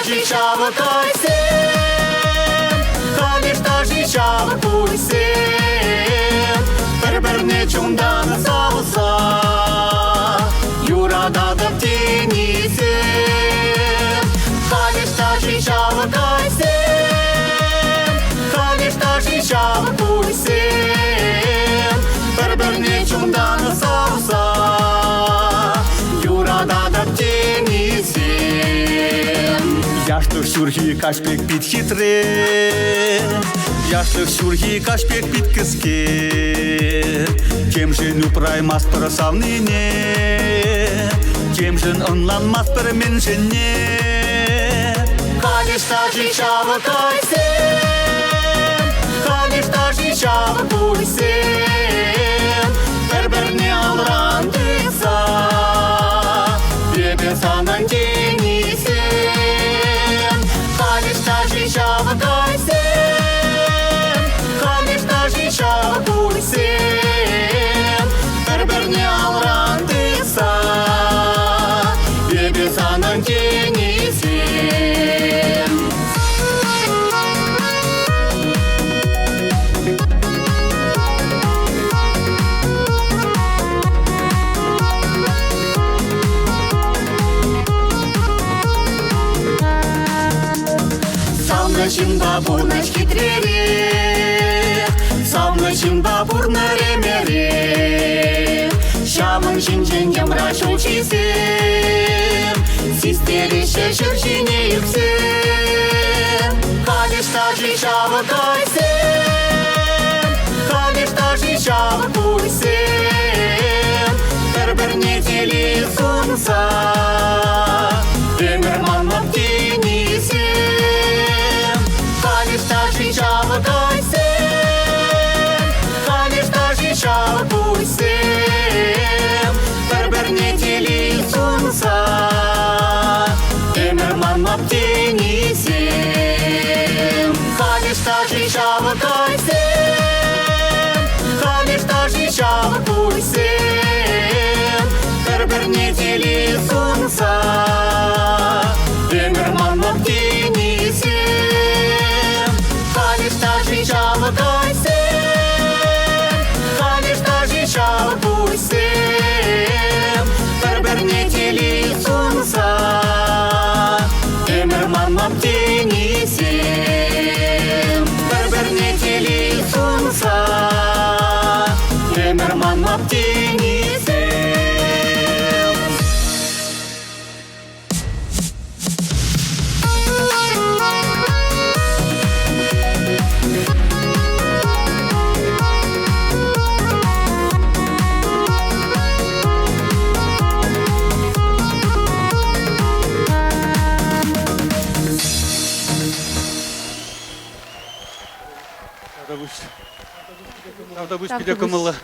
жичава кайсен, халишта жичава куйсен, бір-біріне чуңданы сауса, юрада да птенисен. Халишта жичава кайсен, халишта жичава куйсен, бір-біріне чуңданы сауса, юрада да птенисен. Яшлық сүрхи кашпек бит хитре, яшлық сүрхи кашпек бит кіске. Кемжін ұпраймас бір савныне, кемжін ұнланмас бір меншіне. Халишта жичава кайсен, халишта жичава куйсен, бір-біріне алран дыса, бебе санын тенисен. Халишта жичава кайсен, халишта жичава куйсен, бір-біріне алран дыса, бебе санын тенисен. Савнышын бабурныш хитререк, савнышын бабурны ремерек. Шамын жинжен ямра шолчисем, систерище шыржине юксем. Халишта жичава кайсен, халишта жичава куйсен, бір-біріне теле сунса, өмір манмап тенисен. Халишта жичава кайсен, халишта жичава куйсен, бір-біріне теле сунса, өмір манмап тенисен. Халишта жичава кайсен, халишта жичава куйсен, бір-біріне теле сунса, өмір манмап тенисен. Халишта жичава кайсен, халишта жичава куйсен, бір-біріне теле сунса, өмір манмап тенисен. Бір-біріне теле сунса, өмір манмап тенисен. Правда, будь піде комила.